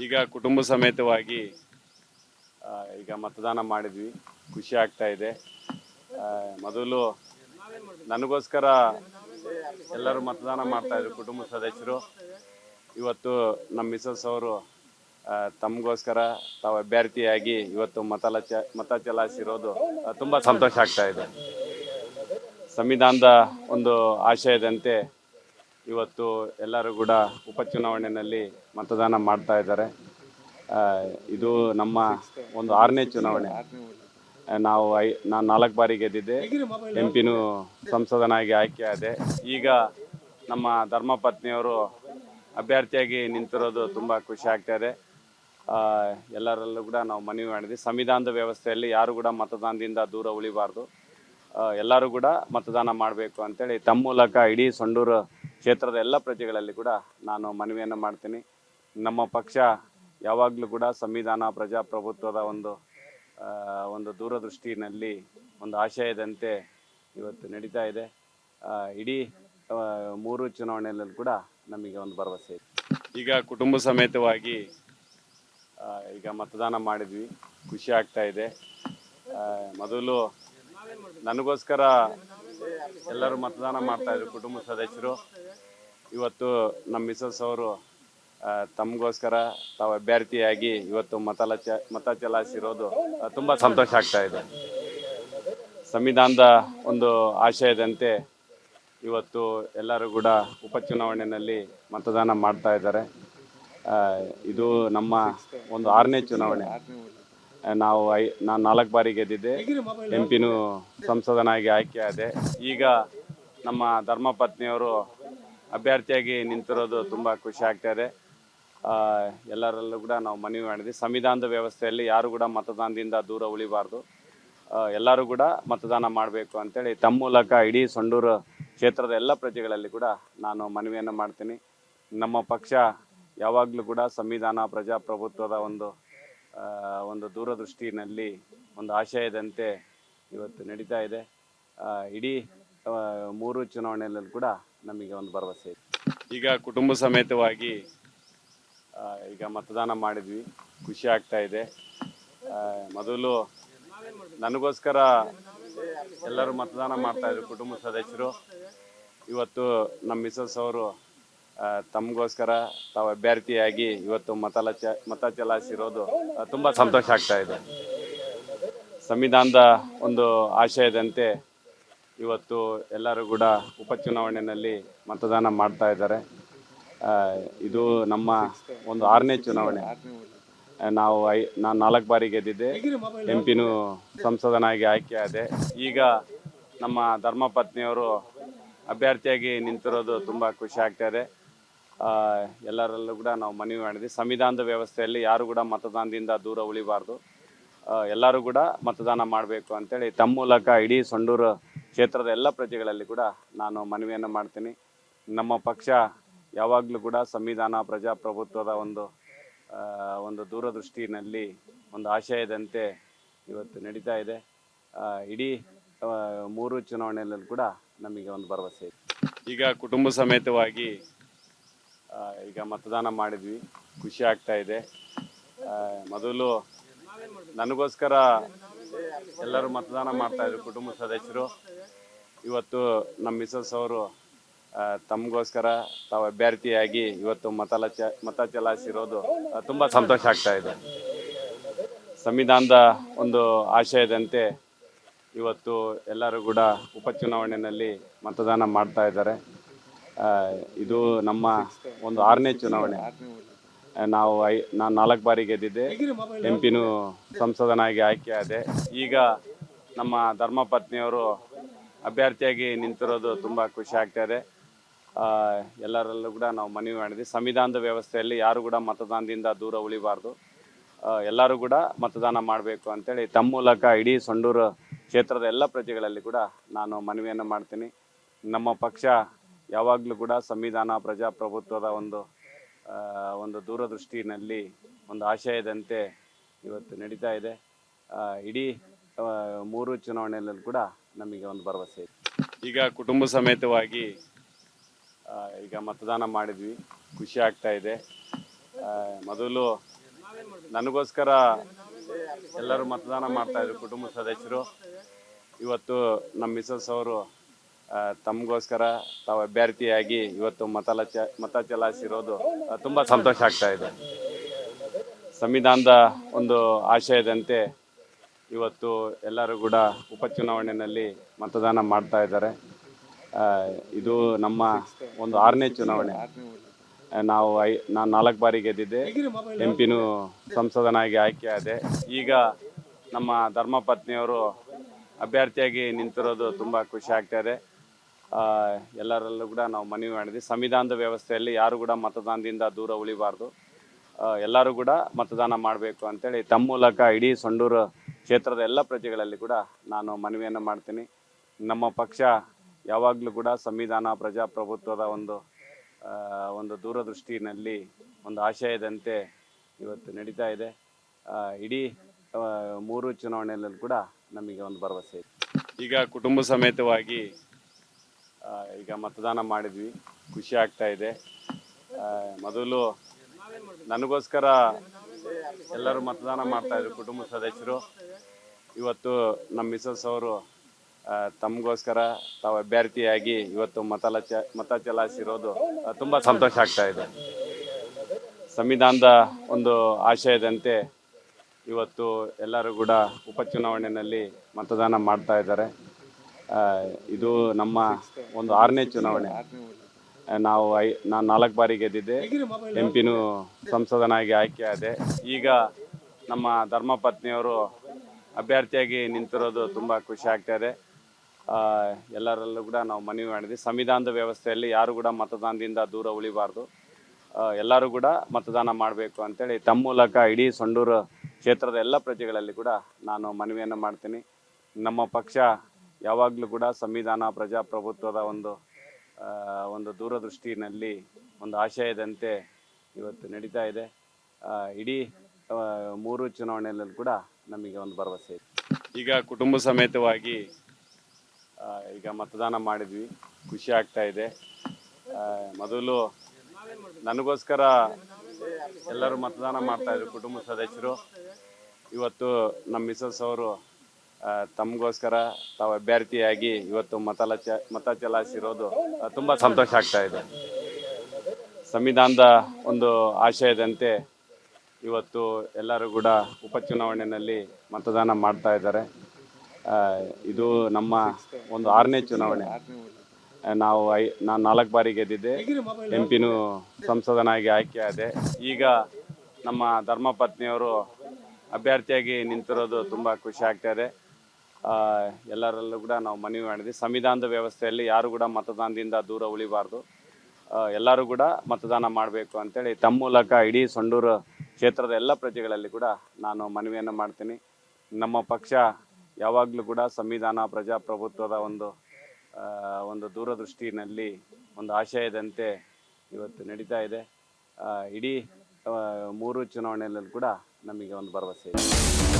ಈಗ ಕುಟುಂಬ ಸಮೇತವಾಗಿ ಈಗ ಮತದಾನ ಮಾಡಿದ್ವಿ. ಖುಷಿ ಆಗ್ತಾ ಇದೆ. ಮೊದಲು ನನಗೋಸ್ಕರ ಎಲ್ಲರೂ ಮತದಾನ ಮಾಡ್ತಾ ಇದ್ರು ಕುಟುಂಬ ಸದಸ್ಯರು. ಇವತ್ತು ನಮ್ಮ ಮಿಸಸ್ ಅವರು ತಮಗೋಸ್ಕರ ತಾವು ಅಭ್ಯರ್ಥಿಯಾಗಿ ಇವತ್ತು ಮತ ಚಲಾಯಿಸಿರೋದು ತುಂಬ ಸಂತೋಷ ಆಗ್ತಾ ಇದೆ. ಸಂವಿಧಾನದ ಒಂದು ಆಶಯದಂತೆ ಇವತ್ತು ಎಲ್ಲರೂ ಕೂಡ ಉಪಚುನಾವಣೆಯಲ್ಲಿ ಮತದಾನ ಮಾಡ್ತಾ ಇದ್ದಾರೆ. ಇದು ನಮ್ಮ ಒಂದು 6ನೇ ಚುನಾವಣೆ. ನಾನು 4 ಬಾರಿ ಗೆದ್ದಿದ್ದೆ. ಎಂಪಿನೂ ಸಂಸದನಾಗಿ ಆಯ್ಕೆ ಆದೆ. ಈಗ ನಮ್ಮ ಧರ್ಮಪತ್ನಿಯವರು ಅಭ್ಯರ್ಥಿಯಾಗಿ ನಿಂತಿರೋದು ತುಂಬ ಖುಷಿ ಆಗ್ತಾ ಇದೆ. ಎಲ್ಲರಲ್ಲೂ ಕೂಡ ನಾವು ಮನವಿ ಮಾಡಿದ್ವಿ, ಸಂವಿಧಾನದ ವ್ಯವಸ್ಥೆಯಲ್ಲಿ ಯಾರು ಕೂಡ ಮತದಾನದಿಂದ ದೂರ ಉಳಿಬಾರ್ದು, ಎಲ್ಲರೂ ಕೂಡ ಮತದಾನ ಮಾಡಬೇಕು ಅಂತೇಳಿ ತಮ್ಮ ಮೂಲಕ ಇಡೀ ಸಂಡೂರು ಕ್ಷೇತ್ರದ ಎಲ್ಲ ಪ್ರಜೆಗಳಲ್ಲಿ ಕೂಡ ನಾನು ಮನವಿಯನ್ನು ಮಾಡ್ತೀನಿ. ನಮ್ಮ ಪಕ್ಷ ಯಾವಾಗಲೂ ಕೂಡ ಸಂವಿಧಾನ ಪ್ರಜಾಪ್ರಭುತ್ವದ ಒಂದು ದೂರದೃಷ್ಟಿನಲ್ಲಿ ಒಂದು ಆಶಯದಂತೆ ಇವತ್ತು ನಡೀತಾ ಇದೆ. ಇಡೀ 3 ಚುನಾವಣೆಯಲ್ಲೂ ಕೂಡ ನಮಗೆ ಒಂದು ಭರವಸೆ ಇದೆ. ಈಗ ಕುಟುಂಬ ಸಮೇತವಾಗಿ ಈಗ ಮತದಾನ ಮಾಡಿದ್ವಿ. ಖುಷಿ ಆಗ್ತಾ ಇದೆ. ಮೊದಲು ನನಗೋಸ್ಕರ ಎಲ್ಲರೂ ಮತದಾನ ಮಾಡ್ತಾ ಇದ್ರು ಕುಟುಂಬ ಸದಸ್ಯರು. ಇವತ್ತು ನಮ್ಮ ಮಿಸಸ್ ಅವರು ತಮಗೋಸ್ಕರ ತಾವು ಅಭ್ಯರ್ಥಿಯಾಗಿ ಇವತ್ತು ಮತ ಚಲಾಯಿಸಿರೋದು ತುಂಬ ಸಂತೋಷ ಆಗ್ತಾ ಇದೆ. ಸಂವಿಧಾನದ ಒಂದು ಆಶಯದಂತೆ ಇವತ್ತು ಎಲ್ಲರೂ ಕೂಡ ಉಪಚುನಾವಣೆಯಲ್ಲಿ ಮತದಾನ ಮಾಡ್ತಾ ಇದ್ದಾರೆ. ಇದು ನಮ್ಮ ಒಂದು 6ನೇ ಚುನಾವಣೆ. ನಾನು 4 ಬಾರಿ ಗೆದ್ದಿದ್ದೆ. ಎಂಪಿನೂ ಸಂಸದನಾಗಿ ಆಯ್ಕೆ ಆದೆ. ಈಗ ನಮ್ಮ ಧರ್ಮಪತ್ನಿಯವರು ಅಭ್ಯರ್ಥಿಯಾಗಿ ನಿಂತಿರೋದು ತುಂಬ ಖುಷಿ ಆಗ್ತಾ ಇದೆ. ಎಲ್ಲರಲ್ಲೂ ಕೂಡ ನಾವು ಮನವಿ ಮಾಡಿದ್ವಿ, ಸಂವಿಧಾನದ ವ್ಯವಸ್ಥೆಯಲ್ಲಿ ಯಾರು ಕೂಡ ಮತದಾನದಿಂದ ದೂರ ಉಳಿಬಾರ್ದು, ಎಲ್ಲರೂ ಕೂಡ ಮತದಾನ ಮಾಡಬೇಕು ಅಂತೇಳಿ ತಮ್ಮ ಮೂಲಕ ಇಡೀ ಸಂಡೂರು ಕ್ಷೇತ್ರದ ಎಲ್ಲ ಪ್ರಜೆಗಳಲ್ಲಿ ಕೂಡ ನಾನು ಮನವಿಯನ್ನು ಮಾಡ್ತೀನಿ. ನಮ್ಮ ಪಕ್ಷ ಯಾವಾಗಲೂ ಕೂಡ ಸಂವಿಧಾನ ಪ್ರಜಾಪ್ರಭುತ್ವದ ಒಂದು ದೂರದೃಷ್ಟಿನಲ್ಲಿ ಒಂದು ಆಶಯದಂತೆ ಇವತ್ತು ನಡೀತಾ ಇದೆ. ಇಡೀ 3 ಚುನಾವಣೆಯಲ್ಲೂ ಕೂಡ ನಮಗೆ ಒಂದು ಭರವಸೆ ಇದೆ. ಈಗ ಕುಟುಂಬ ಸಮೇತವಾಗಿ ಈಗ ಮತದಾನ ಮಾಡಿದ್ವಿ. ಖುಷಿ ಆಗ್ತಾ ಇದೆ. ಮೊದಲು ನನಗೋಸ್ಕರ ಎಲ್ಲರೂ ಮತದಾನ ಮಾಡ್ತಾ ಇದ್ರು ಕುಟುಂಬ ಸದಸ್ಯರು. ಇವತ್ತು ನಮ್ಮ ಮಿಸಸ್ ಅವರು ತಮಗೋಸ್ಕರ ತಾವು ಅಭ್ಯರ್ಥಿಯಾಗಿ ಇವತ್ತು ಮತ ಚಲಾಯಿಸಿರೋದು ತುಂಬ ಸಂತೋಷ ಆಗ್ತಾ ಇದೆ. ಸಂವಿಧಾನದ ಒಂದು ಆಶಯದಂತೆ ಇವತ್ತು ಎಲ್ಲರೂ ಕೂಡ ಉಪಚುನಾವಣೆಯಲ್ಲಿ ಮತದಾನ ಮಾಡ್ತಾ ಇದ್ದಾರೆ. ಇದು ನಮ್ಮ ಒಂದು 6ನೇ ಚುನಾವಣೆ. ನಾನು 4 ಬಾರಿ ಗೆದ್ದಿದ್ದೆ. ಎಂಪಿನೂ ಸಂಸದನಾಗಿ ಆಯ್ಕೆ ಆದೆ. ಈಗ ನಮ್ಮ ಧರ್ಮಪತ್ನಿಯವರು ಅಭ್ಯರ್ಥಿಯಾಗಿ ನಿಂತಿರೋದು ತುಂಬ ಖುಷಿ ಆಗ್ತಾ ಇದೆ. ಎಲ್ಲರಲ್ಲೂ ಕೂಡ ನಾವು ಮನವಿ ಮಾಡಿದ್ವಿ, ಸಂವಿಧಾನದ ವ್ಯವಸ್ಥೆಯಲ್ಲಿ ಯಾರು ಕೂಡ ಮತದಾನದಿಂದ ದೂರ ಉಳಿಬಾರ್ದು, ಎಲ್ಲರೂ ಕೂಡ ಮತದಾನ ಮಾಡಬೇಕು ಅಂತೇಳಿ ತಮ್ಮ ಮೂಲಕ ಇಡೀ ಸಂಡೂರು ಕ್ಷೇತ್ರದ ಎಲ್ಲ ಪ್ರಜೆಗಳಲ್ಲಿ ಕೂಡ ನಾನು ಮನವಿಯನ್ನು ಮಾಡ್ತೀನಿ. ನಮ್ಮ ಪಕ್ಷ ಯಾವಾಗಲೂ ಕೂಡ ಸಂವಿಧಾನ ಪ್ರಜಾಪ್ರಭುತ್ವದ ಒಂದು ದೂರದೃಷ್ಟಿನಲ್ಲಿ ಒಂದು ಆಶಯದಂತೆ ಇವತ್ತು ನಡೀತಾ ಇದೆ. ಇಡೀ 3 ಚುನಾವಣೆಯಲ್ಲೂ ಕೂಡ ನಮಗೆ ಒಂದು ಭರವಸೆ ಇದೆ. ಈಗ ಕುಟುಂಬ ಸಮೇತವಾಗಿ ಈಗ ಮತದಾನ ಮಾಡಿದ್ವಿ. ಖುಷಿ ಆಗ್ತಾ ಇದೆ. ಮೊದಲು ನನಗೋಸ್ಕರ ಎಲ್ಲರೂ ಮತದಾನ ಮಾಡ್ತಾ ಇದ್ರು ಕುಟುಂಬ ಸದಸ್ಯರು. ಇವತ್ತು ನಮ್ಮ ಮಿಸಸ್ ಅವರು ತಮಗೋಸ್ಕರ ತಾವು ಅಭ್ಯರ್ಥಿಯಾಗಿ ಇವತ್ತು ಮತ ಚಲಾಯಿಸಿರೋದು ತುಂಬ ಸಂತೋಷ ಆಗ್ತಾ ಇದೆ. ಸಂವಿಧಾನದ ಒಂದು ಆಶಯದಂತೆ ಇವತ್ತು ಎಲ್ಲರೂ ಕೂಡ ಉಪಚುನಾವಣೆಯಲ್ಲಿ ಮತದಾನ ಮಾಡ್ತಾ ಇದ್ದಾರೆ. ಇದು ನಮ್ಮ ಒಂದು 6ನೇ ಚುನಾವಣೆ. ನಾನು 4 ಬಾರಿ ಗೆದ್ದಿದ್ದೆ. ಎಂಪಿನೂ ಸಂಸದನಾಗಿ ಆಯ್ಕೆ ಆದೆ. ಈಗ ನಮ್ಮ ಧರ್ಮಪತ್ನಿಯವರು ಅಭ್ಯರ್ಥಿಯಾಗಿ ನಿಂತಿರೋದು ತುಂಬ ಖುಷಿ ಆಗ್ತಾ ಇದೆ. ಎಲ್ಲರಲ್ಲೂ ಕೂಡ ನಾವು ಮನವಿ ಮಾಡಿದ್ವಿ, ಸಂವಿಧಾನದ ವ್ಯವಸ್ಥೆಯಲ್ಲಿ ಯಾರು ಕೂಡ ಮತದಾನದಿಂದ ದೂರ ಉಳಿಬಾರ್ದು, ಎಲ್ಲರೂ ಕೂಡ ಮತದಾನ ಮಾಡಬೇಕು ಅಂತೇಳಿ ತಮ್ಮ ಮೂಲಕ ಇಡೀ ಸಂಡೂರು ಕ್ಷೇತ್ರದ ಎಲ್ಲ ಪ್ರಜೆಗಳಲ್ಲಿ ಕೂಡ ನಾನು ಮನವಿಯನ್ನು ಮಾಡ್ತೀನಿ. ನಮ್ಮ ಪಕ್ಷ ಯಾವಾಗಲೂ ಕೂಡ ಸಂವಿಧಾನ ಪ್ರಜಾಪ್ರಭುತ್ವದ ಒಂದು ದೂರದೃಷ್ಟಿನಲ್ಲಿ ಒಂದು ಆಶಯದಂತೆ ಇವತ್ತು ನಡೀತಾ ಇದೆ. ಇಡೀ 3 ಚುನಾವಣೆಯಲ್ಲೂ ಕೂಡ ನಮಗೆ ಒಂದು ಭರವಸೆ ಇದೆ. ಈಗ ಕುಟುಂಬ ಸಮೇತವಾಗಿ ಈಗ ಮತದಾನ ಮಾಡಿದ್ವಿ. ಖುಷಿ ಆಗ್ತಾ ಇದೆ. ಮೊದಲು ನನಗೋಸ್ಕರ ಎಲ್ಲರೂ ಮತದಾನ ಮಾಡ್ತಾಯಿದ್ರು ಕುಟುಂಬ ಸದಸ್ಯರು. ಇವತ್ತು ನಮ್ಮ ಮಿಸಸ್ ಅವರು ತಮಗೋಸ್ಕರ ತಾವು ಅಭ್ಯರ್ಥಿಯಾಗಿ ಇವತ್ತು ಮತ ಚಲಾಯಿಸಿರೋದು ತುಂಬ ಸಂತೋಷ ಆಗ್ತಾ ಇದೆ. ಸಂವಿಧಾನದ ಒಂದು ಆಶಯದಂತೆ ಇವತ್ತು ಎಲ್ಲರೂ ಕೂಡ ಉಪಚುನಾವಣೆಯಲ್ಲಿ ಮತದಾನ ಮಾಡ್ತಾ ಇದ್ದಾರೆ. ಇದು ನಮ್ಮ ಒಂದು 6ನೇ ಚುನಾವಣೆ. ನಾನು 4 ಬಾರಿ ಗೆದ್ದಿದ್ದೆ, ಎಂಪಿನೂ ಸಂಸದನಾಗಿ ಆಯ್ಕೆ ಆದೆ. ಈಗ ನಮ್ಮ ಧರ್ಮಪತ್ನಿಯವರು ಅಭ್ಯರ್ಥಿಯಾಗಿ ನಿಂತಿರೋದು ತುಂಬ ಖುಷಿ ಆಗ್ತಾ ಇದೆ. ಎಲ್ಲರಲ್ಲೂ ಕೂಡ ನಾವು ಮನವಿ ಮಾಡಿದ್ವಿ, ಸಂವಿಧಾನದ ವ್ಯವಸ್ಥೆಯಲ್ಲಿ ಯಾರು ಕೂಡ ಮತದಾನದಿಂದ ದೂರ ಉಳಿಬಾರ್ದು, ಎಲ್ಲರೂ ಕೂಡ ಮತದಾನ ಮಾಡಬೇಕು ಅಂತೇಳಿ ತಮ್ಮ ಮೂಲಕ ಇಡೀ ಸಂಡೂರು ಕ್ಷೇತ್ರದ ಎಲ್ಲ ಪ್ರಜೆಗಳಲ್ಲಿ ಕೂಡ ನಾನು ಮನವಿಯನ್ನು ಮಾಡ್ತೀನಿ. ನಮ್ಮ ಪಕ್ಷ ಯಾವಾಗಲೂ ಕೂಡ ಸಂವಿಧಾನ ಪ್ರಜಾಪ್ರಭುತ್ವದ ಒಂದು ದೂರದೃಷ್ಟಿನಲ್ಲಿ ಒಂದು ಆಶಯದಂತೆ ಇವತ್ತು ನಡೀತಾ ಇದೆ. ಇಡೀ 3 ಚುನಾವಣೆಯಲ್ಲೂ ಕೂಡ ನಮಗೆ ಒಂದು ಭರವಸೆ ಇದೆ. ಈಗ ಕುಟುಂಬ ಸಮೇತವಾಗಿ ಈಗ ಮತದಾನ ಮಾಡಿದ್ವಿ, ಖುಷಿ ಆಗ್ತಾ ಇದೆ. ಮೊದಲು ನನಗೋಸ್ಕರ ಎಲ್ಲರೂ ಮತದಾನ ಮಾಡ್ತಾಯಿದ್ರು ಕುಟುಂಬ ಸದಸ್ಯರು. ಇವತ್ತು ನಮ್ಮ ಮಿಸಸ್ ಅವರು ತಮಗೋಸ್ಕರ ತಾವು ಅಭ್ಯರ್ಥಿಯಾಗಿ ಇವತ್ತು ಮತ ಚಲಾಯಿಸಿರೋದು ತುಂಬ ಸಂತೋಷ ಆಗ್ತಾ ಇದೆ. ಸಂವಿಧಾನದ ಒಂದು ಆಶಯದಂತೆ ಇವತ್ತು ಎಲ್ಲರೂ ಕೂಡ ಉಪಚುನಾವಣೆಯಲ್ಲಿ ಮತದಾನ ಮಾಡ್ತಾ ಇದ್ದಾರೆ. ಇದು ನಮ್ಮ ಒಂದು 6ನೇ ಚುನಾವಣೆ. ನಾನು 4 ಬಾರಿ ಗೆದ್ದಿದ್ದೆ, ಎಂಪಿನೂ ಸಂಸದನಾಗಿ ಆಯ್ಕೆ ಆದೆ. ಈಗ ನಮ್ಮ ಧರ್ಮಪತ್ನಿಯವರು ಅಭ್ಯರ್ಥಿಯಾಗಿ ನಿಂತಿರೋದು ತುಂಬ ಖುಷಿ ಆಗ್ತಾ ಇದೆ. ಎಲ್ಲರಲ್ಲೂ ಕೂಡ ನಾವು ಮನವಿ ಮಾಡಿದ್ವಿ, ಸಂವಿಧಾನದ ವ್ಯವಸ್ಥೆಯಲ್ಲಿ ಯಾರು ಕೂಡ ಮತದಾನದಿಂದ ದೂರ ಉಳಿಬಾರ್ದು, ಎಲ್ಲರೂ ಕೂಡ ಮತದಾನ ಮಾಡಬೇಕು ಅಂತೇಳಿ ತಮ್ಮ ಮೂಲಕ ಇಡೀ ಸಂಡೂರು ಕ್ಷೇತ್ರದ ಎಲ್ಲ ಪ್ರಜೆಗಳಲ್ಲಿ ಕೂಡ ನಾನು ಮನವಿಯನ್ನು ಮಾಡ್ತೀನಿ. ನಮ್ಮ ಪಕ್ಷ ಯಾವಾಗಲೂ ಕೂಡ ಸಂವಿಧಾನ ಪ್ರಜಾಪ್ರಭುತ್ವದ ಒಂದು ದೂರದೃಷ್ಟಿನಲ್ಲಿ ಒಂದು ಆಶಯದಂತೆ ಇವತ್ತು ನಡೀತಾ ಇದೆ. ಇಡೀ 3 ಚುನಾವಣೆಯಲ್ಲೂ ಕೂಡ ನಮಗೆ ಒಂದು ಭರವಸೆ ಇದೆ. ಈಗ ಕುಟುಂಬ ಸಮೇತವಾಗಿ ಈಗ ಮತದಾನ ಮಾಡಿದ್ವಿ, ಖುಷಿ ಆಗ್ತಾ ಇದೆ. ಮೊದಲು ನನಗೋಸ್ಕರ ಎಲ್ಲರೂ ಮತದಾನ ಮಾಡ್ತಾಯಿದ್ರು ಕುಟುಂಬ ಸದಸ್ಯರು. ಇವತ್ತು ನಮ್ಮ ಮಿಸಸ್ ಅವರು ತಮಗೋಸ್ಕರ ತಾವು ಅಭ್ಯರ್ಥಿಯಾಗಿ ಇವತ್ತು ಮತ ಚಲಾಯಿಸಿರೋದು ತುಂಬ ಸಂತೋಷ ಆಗ್ತಾ ಇದೆ. ಸಂವಿಧಾನದ ಒಂದು ಆಶಯದಂತೆ ಇವತ್ತು ಎಲ್ಲರೂ ಕೂಡ ಉಪಚುನಾವಣೆಯಲ್ಲಿ ಮತದಾನ ಮಾಡ್ತಾ ಇದ್ದಾರೆ. ಇದು ನಮ್ಮ ಒಂದು 6ನೇ ಚುನಾವಣೆ. ನಾನು 4 ಬಾರಿ ಗೆದ್ದಿದ್ದೆ, ಎಂಪಿನೂ ಸಂಸದನಾಗಿ ಆಯ್ಕೆ ಆದೆ. ಈಗ ನಮ್ಮ ಧರ್ಮಪತ್ನಿಯವರು ಅಭ್ಯರ್ಥಿಯಾಗಿ ನಿಂತಿರೋದು ತುಂಬ ಖುಷಿ ಆಗ್ತಾ ಇದೆ. ಎಲ್ಲರಲ್ಲೂ ಕೂಡ ನಾವು ಮನವಿ ಮಾಡಿದ್ವಿ, ಸಂವಿಧಾನದ ವ್ಯವಸ್ಥೆಯಲ್ಲಿ ಯಾರು ಕೂಡ ಮತದಾನದಿಂದ ದೂರ ಉಳಿಬಾರ್ದು, ಎಲ್ಲರೂ ಕೂಡ ಮತದಾನ ಮಾಡಬೇಕು ಅಂತೇಳಿ ತಮ್ಮ ಮೂಲಕ ಇಡೀ ಸಂಡೂರು ಕ್ಷೇತ್ರದ ಎಲ್ಲ ಪ್ರಜೆಗಳಲ್ಲಿ ಕೂಡ ನಾನು ಮನವಿಯನ್ನು ಮಾಡ್ತೀನಿ. ನಮ್ಮ ಪಕ್ಷ ಯಾವಾಗಲೂ ಕೂಡ ಸಂವಿಧಾನ ಪ್ರಜಾಪ್ರಭುತ್ವದ ಒಂದು ದೂರದೃಷ್ಟಿನಲ್ಲಿ ಒಂದು ಆಶಯದಂತೆ ಇವತ್ತು ನಡೀತಾ ಇದೆ. ಇಡೀ 3 ಚುನಾವಣೆಯಲ್ಲೂ ಕೂಡ ನಮಗೆ ಒಂದು ಭರವಸೆ ಇದೆ.